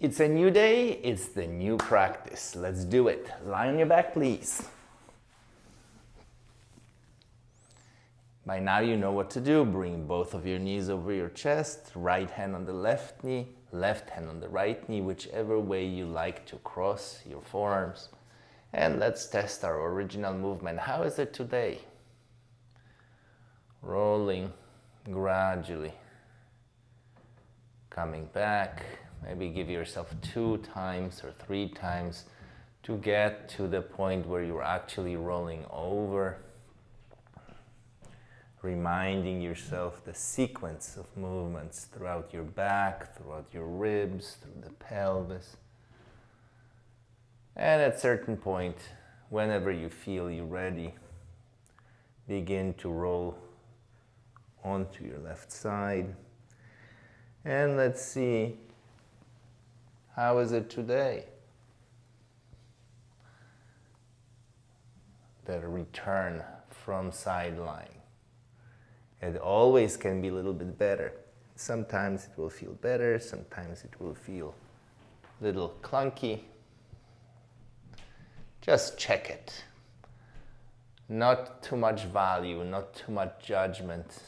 It's a new day, it's the new practice. Let's do it. Lie on your back, please. By now you know what to do. Bring both of your knees over your chest, right hand on the left knee, left hand on the right knee, whichever way you like to cross your forearms. And let's test our original movement. How is it today? Rolling gradually, coming back. Maybe give yourself 2 times or 3 times to get to the point where you're actually rolling over. Reminding yourself the sequence of movements throughout your back, throughout your ribs, through the pelvis. And at a certain point, whenever you feel you're ready, begin to roll onto your left side. And let's see, how is it today? The return from side lying. It always can be a little bit better. Sometimes it will feel better, sometimes it will feel a little clunky. Just check it. Not too much value, not too much judgment.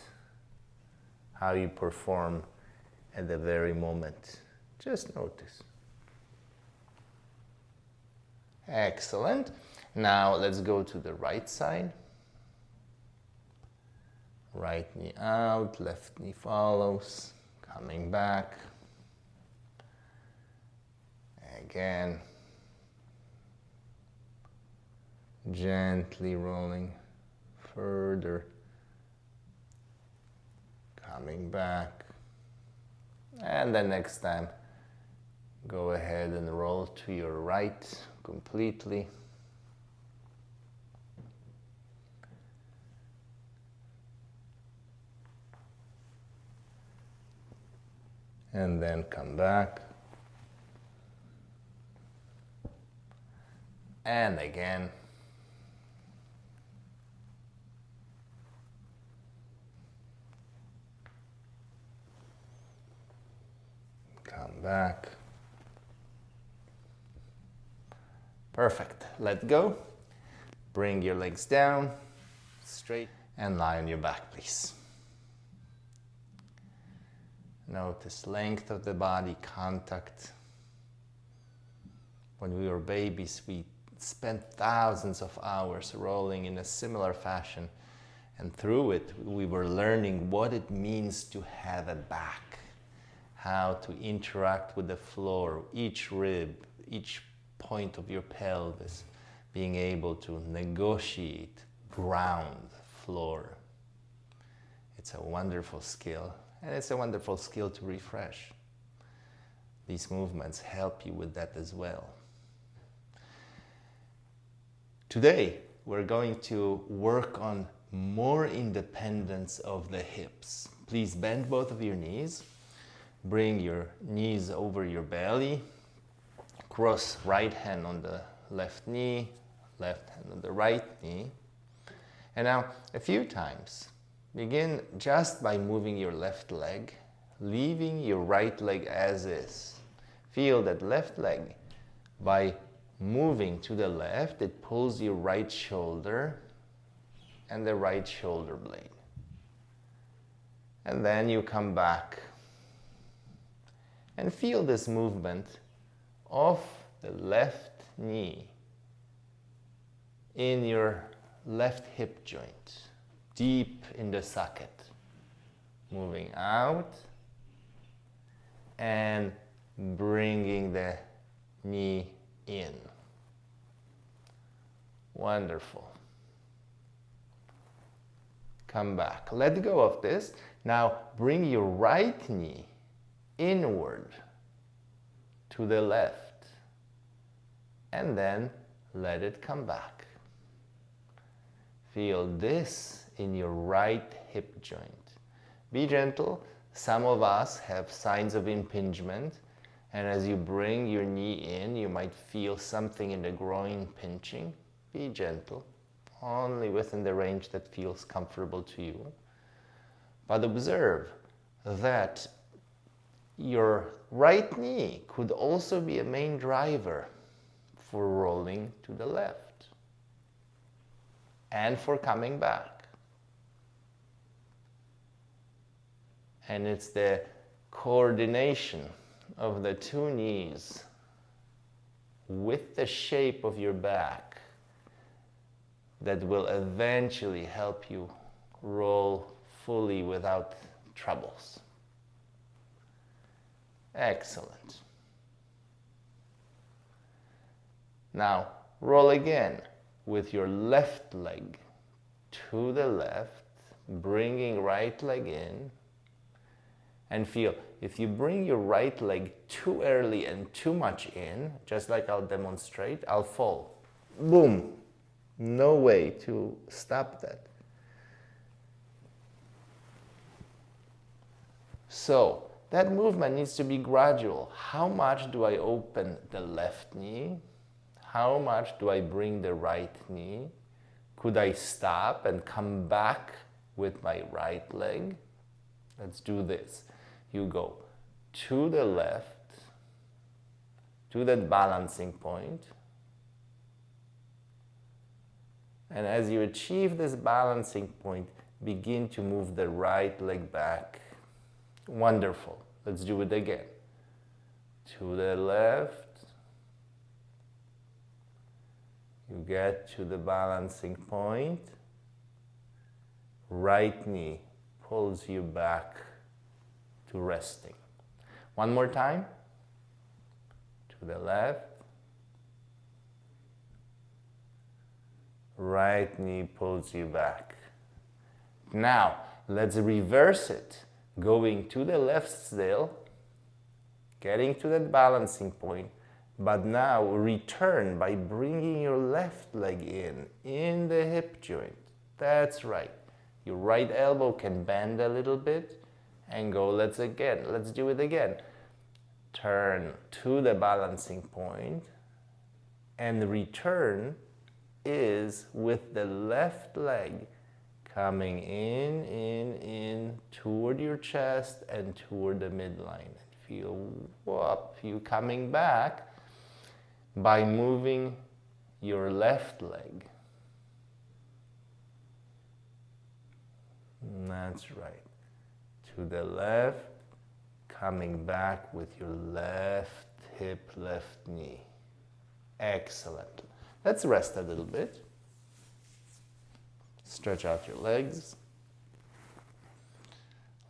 How you perform at the very moment. Just notice. Excellent. Now let's go to the right side. Right knee out, left knee follows, coming back. Again. Gently rolling further. Coming back. And then next time, go ahead and roll to your right completely. And then come back. And again. Come back. Perfect. Let go. Bring your legs down, straight, and lie on your back, please. Notice length of the body, contact. When we were babies, we spent thousands of hours rolling in a similar fashion, and through it, we were learning what it means to have a back, how to interact with the floor, each rib, each point of your pelvis, being able to negotiate ground, floor. It's a wonderful skill, and it's a wonderful skill to refresh. These movements help you with that as well. Today, we're going to work on more independence of the hips. Please bend both of your knees. Bring your knees over your belly. Cross right hand on the left knee, left hand on the right knee. And now, a few times, begin just by moving your left leg, leaving your right leg as is. Feel that left leg. By moving to the left, it pulls your right shoulder and the right shoulder blade. And then you come back and feel this movement of the left knee in your left hip joint, deep in the socket, moving out and bringing the knee in. Wonderful. Come back. Let go of this. Now bring your right knee inward to the left and then let it come back. Feel this in your right hip joint. Be gentle. Some of us have signs of impingement, and as you bring your knee in, you might feel something in the groin pinching. Be gentle, only within the range that feels comfortable to you. But observe that your right knee could also be a main driver for rolling to the left and for coming back. And it's the coordination of the two knees with the shape of your back that will eventually help you roll fully without troubles. Excellent. Now, roll again with your left leg to the left, bringing right leg in, and feel, if you bring your right leg too early and too much in, just like I'll demonstrate, I'll fall. Boom. No way to stop that. So, that movement needs to be gradual. How much do I open the left knee? How much do I bring the right knee? Could I stop and come back with my right leg? Let's do this. You go to the left, to that balancing point. And as you achieve this balancing point, begin to move the right leg back. Wonderful. Let's do it again. To the left. You get to the balancing point. Right knee pulls you back to resting. One more time. To the left. Right knee pulls you back. Now, let's reverse it. Going to the left still, getting to that balancing point, but now return by bringing your left leg in the hip joint. That's right. Your right elbow can bend a little bit and go, let's do it again. Turn to the balancing point, and return is with the left leg coming in toward your chest and toward the midline. And feel you coming back by moving your left leg. That's right. To the left, coming back with your left hip, left knee. Excellent. Let's rest a little bit. Stretch out your legs.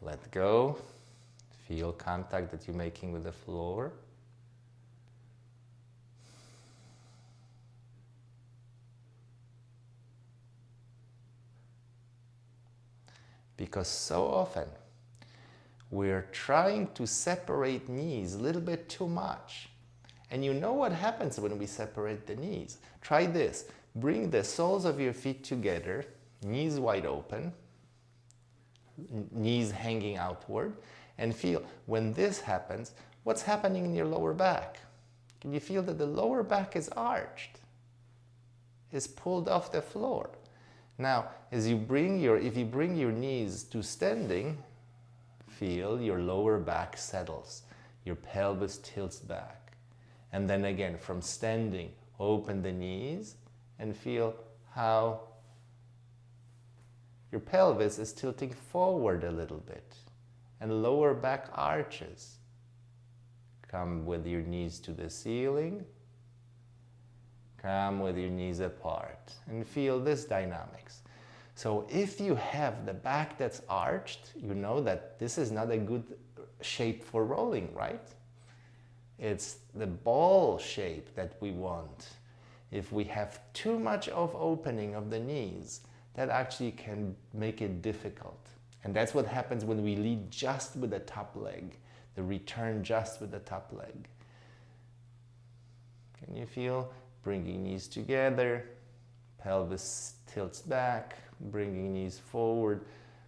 Let go. Feel contact that you're making with the floor. Because so often we're trying to separate knees a little bit too much. And you know what happens when we separate the knees. Try this. Bring the soles of your feet together, knees wide open, knees hanging outward, and feel when this happens, what's happening in your lower back? Can you feel that the lower back is arched, is pulled off the floor? Now, if you bring your knees to standing, feel your lower back settles, your pelvis tilts back. And then again, from standing, open the knees and feel how your pelvis is tilting forward a little bit and lower back arches. Come with your knees to the ceiling. Come with your knees apart and feel this dynamics. So if you have the back that's arched, you know that this is not a good shape for rolling, right? It's the ball shape that we want. If we have too much of opening of the knees, that actually can make it difficult. And that's what happens when we lead just with the top leg, the return just with the top leg. Can you feel? Bringing knees together, pelvis tilts back, bringing knees forward,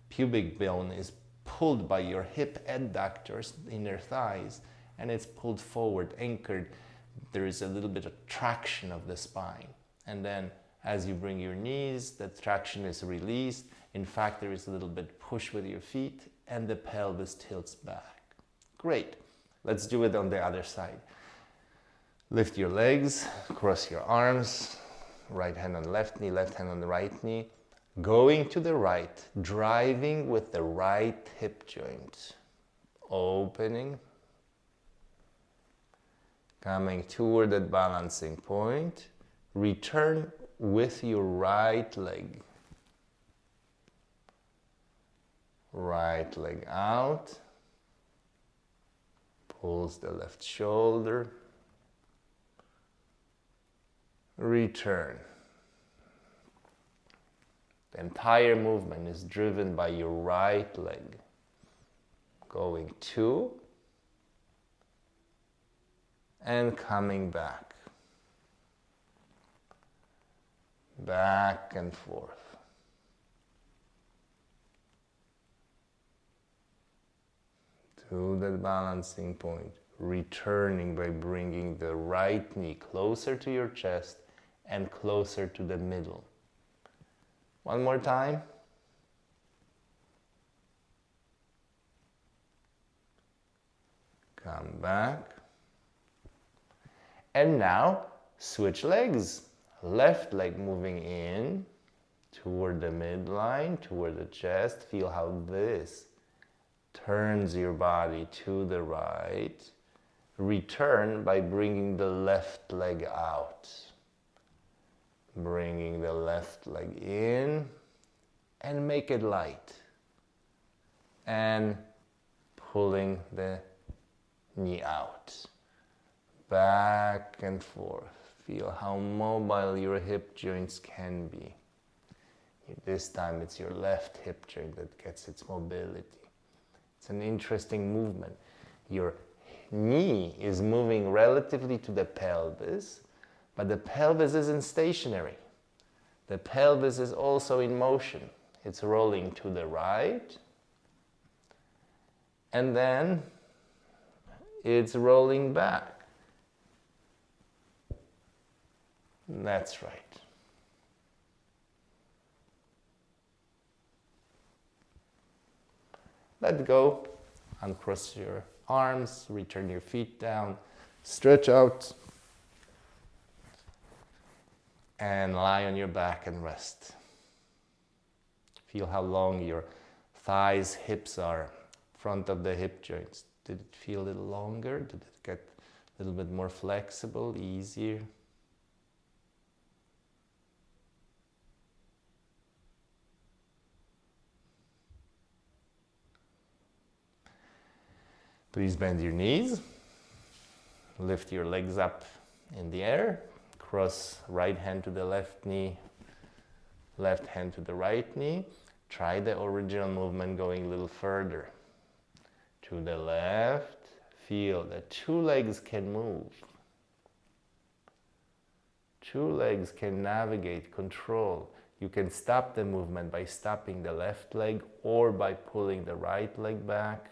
pubic bone is pulled by your hip adductors, inner thighs, and it's pulled forward, anchored. There is a little bit of traction of the spine. And then as you bring your knees, the traction is released. In fact, there is a little bit push with your feet and the pelvis tilts back. Great. Let's do it on the other side. Lift your legs, cross your arms, right hand on the left knee, left hand on the right knee. Going to the right, driving with the right hip joint. Opening. Coming toward that balancing point. Return with your right leg. Right leg out. Pulls the left shoulder. Return. The entire movement is driven by your right leg. Going to and coming back. Back and forth. To that balancing point. Returning by bringing the right knee closer to your chest and closer to the middle. One more time. Come back. And now switch legs. Left leg moving in toward the midline, toward the chest. Feel how this turns your body to the right. Return by bringing the left leg out. Bringing the left leg in and make it light. And pulling the knee out. Back and forth. Feel how mobile your hip joints can be. This time it's your left hip joint that gets its mobility. It's an interesting movement. Your knee is moving relatively to the pelvis, but the pelvis isn't stationary. The pelvis is also in motion. It's rolling to the right, and then it's rolling back. That's right. Let go. Uncross your arms, return your feet down, stretch out, and lie on your back and rest. Feel how long your thighs, hips are, front of the hip joints. Did it feel a little longer? Did it get a little bit more flexible, easier? Please bend your knees, lift your legs up in the air, cross right hand to the left knee, left hand to the right knee. Try the original movement going a little further. To the left, feel that two legs can move. Two legs can navigate, control. You can stop the movement by stopping the left leg or by pulling the right leg back.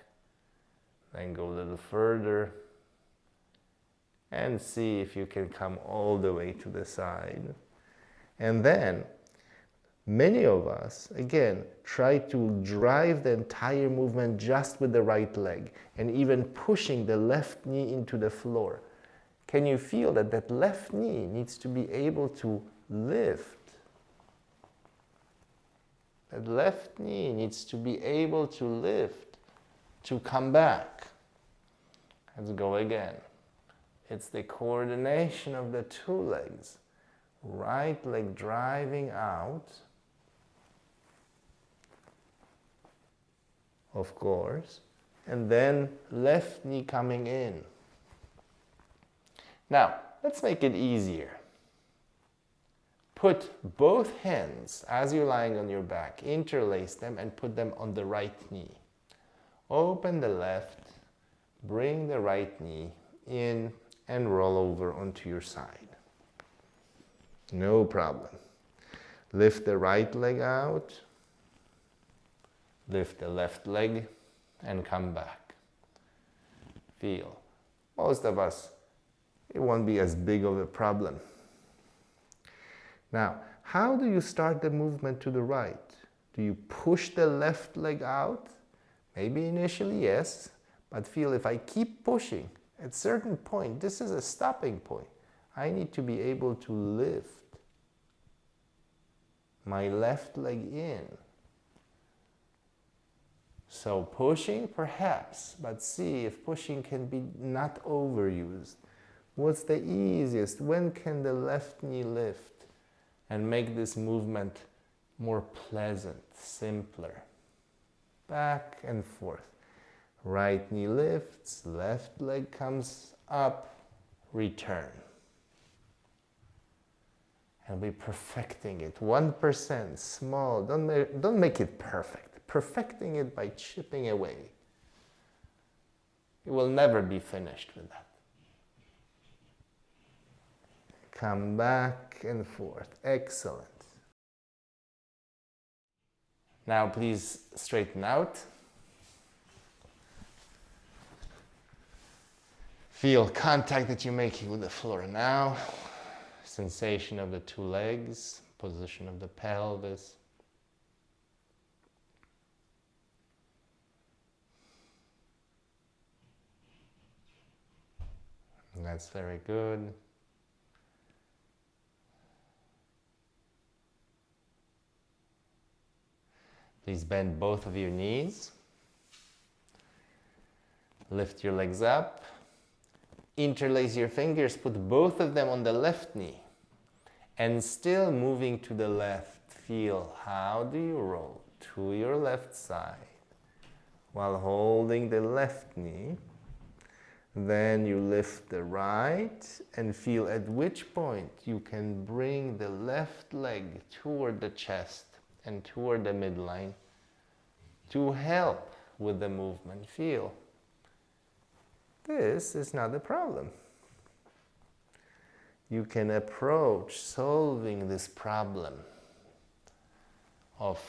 Then go a little further and see if you can come all the way to the side. And then, many of us, again, try to drive the entire movement just with the right leg and even pushing the left knee into the floor. Can you feel that that left knee needs to be able to lift? That left knee needs to be able to lift. To come back. Let's go again. It's the coordination of the two legs. Right leg driving out, of course, and then left knee coming in. Now, let's make it easier. Put both hands, as you're lying on your back, interlace them and put them on the right knee. Open the left, bring the right knee in and roll over onto your side. No problem. Lift the right leg out, lift the left leg and come back. Feel. Most of us, it won't be as big of a problem. Now, how do you start the movement to the right? Do you push the left leg out? Maybe initially, yes, But feel if I keep pushing, at a certain point, this is a stopping point. I need to be able to lift my left leg in. So pushing, perhaps, but see if pushing can be not overused. What's the easiest? When can the left knee lift and make this movement more pleasant, simpler? Back and forth. Right knee lifts, left leg comes up, return. And we're perfecting it. 1%, small. Don't make it perfect. Perfecting it by chipping away. You will never be finished with that. Come back and forth. Excellent. Now please straighten out. Feel contact that you're making with the floor now. Sensation of the two legs, position of the pelvis. That's very good. Please bend both of your knees. Lift your legs up. Interlace your fingers, put both of them on the left knee. And still moving to the left, feel how do you roll to your left side while holding the left knee. Then you lift the right and feel at which point you can bring the left leg toward the chest and toward the midline to help with the movement. Feel. This is not a problem. You can approach solving this problem of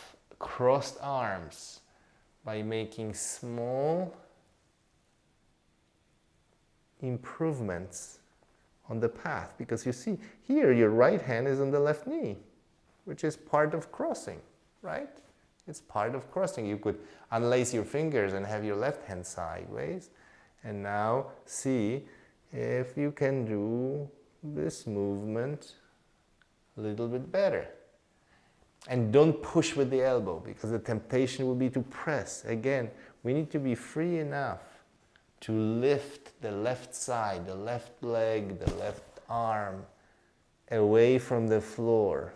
crossed arms by making small improvements on the path, because you see here your right hand is on the left knee, which is part of crossing, right? It's part of crossing. You could unlace your fingers and have your left hand sideways, and now see if you can do this movement a little bit better. And don't push with the elbow, because the temptation will be to press. Again, we need to be free enough to lift the left side, the left leg, the left arm away from the floor.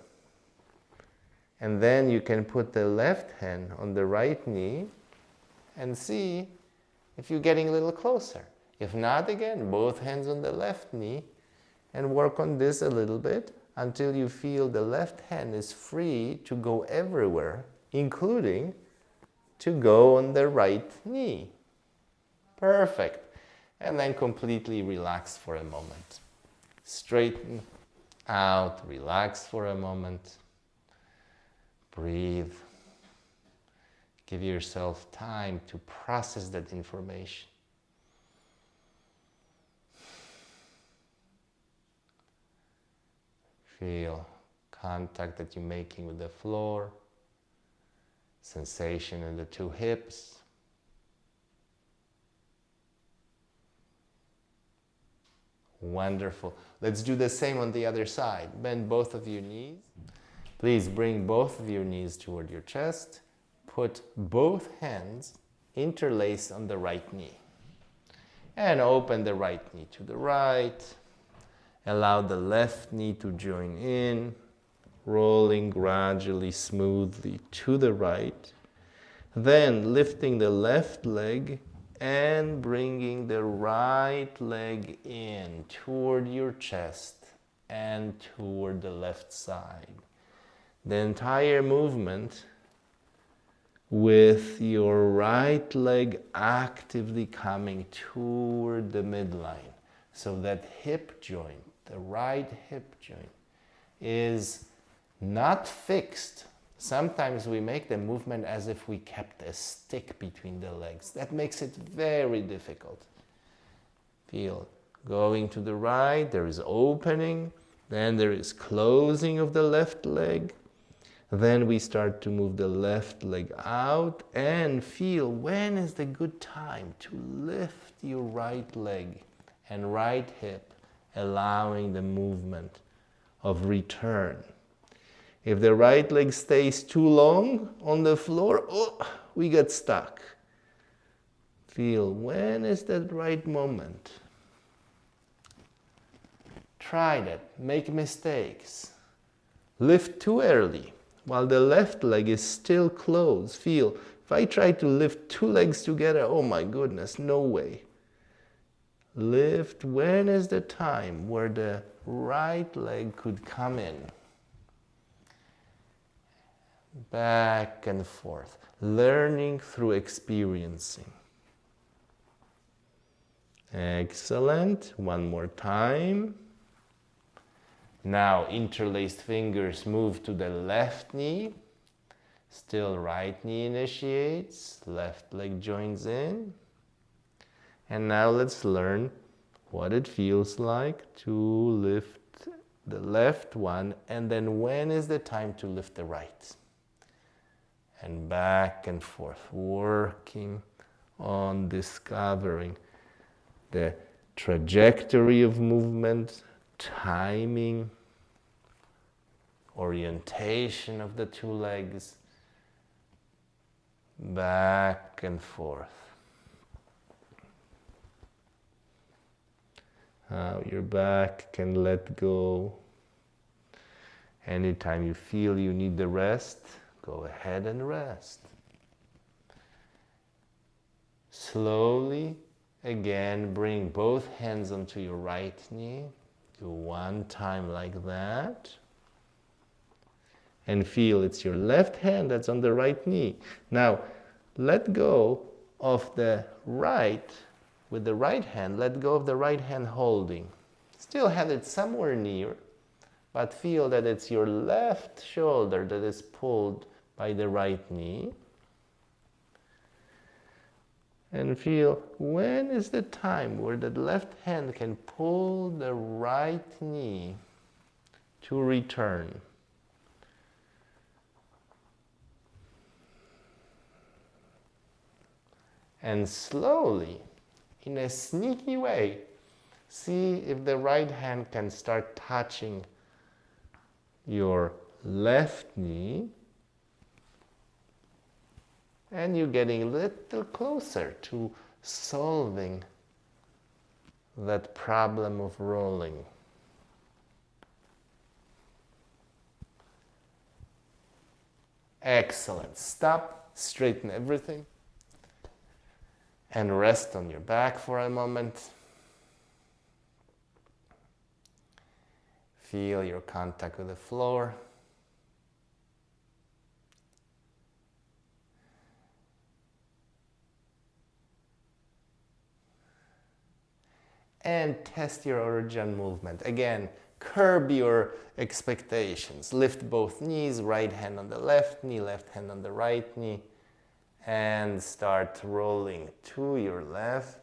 And then you can put the left hand on the right knee and see if you're getting a little closer. If not, again, both hands on the left knee and work on this a little bit until you feel the left hand is free to go everywhere, including to go on the right knee. Perfect. And then completely relax for a moment. Straighten out, relax for a moment. Breathe. Give yourself time to process that information. Feel contact that you're making with the floor. Sensation in the two hips. Wonderful. Let's do the same on the other side. Bend both of your knees. Please bring both of your knees toward your chest. Put both hands interlaced on the right knee. And open the right knee to the right. Allow the left knee to join in, rolling gradually, smoothly to the right. Then lifting the left leg and bringing the right leg in toward your chest and toward the left side. The entire movement with your right leg actively coming toward the midline. So that hip joint, the right hip joint, is not fixed. Sometimes we make the movement as if we kept a stick between the legs. That makes it very difficult. Feel going to the right, there is opening, then there is closing of the left leg, Then we start to move the left leg out and feel when is the good time to lift your right leg and right hip, allowing the movement of return. If the right leg stays too long on the floor, we get stuck. Feel when is that right moment. Try that. Make mistakes. Lift too early while the left leg is still closed. Feel, if I try to lift two legs together, oh my goodness, no way. Lift when is the time where the right leg could come in. Back and forth. Learning through experiencing. Excellent. One more time. Now interlaced fingers move to the left knee. Still right knee initiates. Left leg joins in. And now let's learn what it feels like to lift the left one, and then when is the time to lift the right. And back and forth, working on discovering the trajectory of movement, timing, orientation of the two legs, back and forth. How your back can let go. Anytime you feel you need the rest, go ahead and rest. Slowly, again, bring both hands onto your right knee. Do one time like that. And feel it's your left hand that's on the right knee. Now, let go of the right. With the right hand, let go of the right hand holding. Still have it somewhere near, but feel that it's your left shoulder that is pulled by the right knee. And feel when is the time where the left hand can pull the right knee to return. And slowly, in a sneaky way, see if the right hand can start touching your left knee. And you're getting a little closer to solving that problem of rolling. Excellent. Stop, straighten everything, and rest on your back for a moment. Feel your contact with the floor. And test your origin movement. Again, curb your expectations. Lift both knees, right hand on the left knee, left hand on the right knee. And start rolling to your left.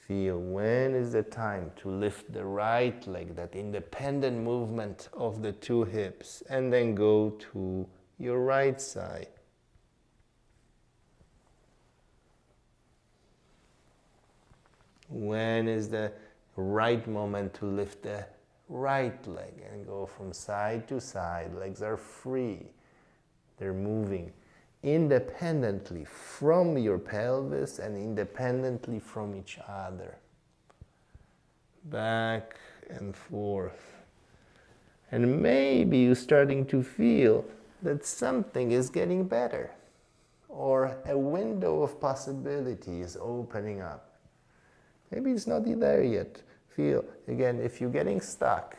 Feel when is the time to lift the right leg, that independent movement of the two hips, and then go to your right side. When is the right moment to lift the right leg and go from side to side? Legs are free. They're moving independently from your pelvis and independently from each other. Back and forth. And maybe you're starting to feel that something is getting better, or a window of possibility is opening up. Maybe it's not there yet. Feel, again, if you're getting stuck,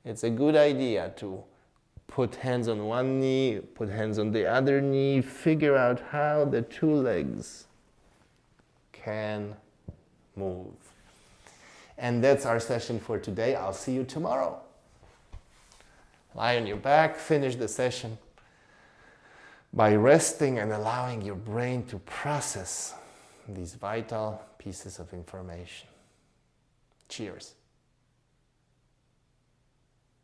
it's a good idea to put hands on one knee, put hands on the other knee, figure out how the two legs can move. And that's our session for today. I'll see you tomorrow. Lie on your back, finish the session by resting and allowing your brain to process these vital pieces of information. Cheers.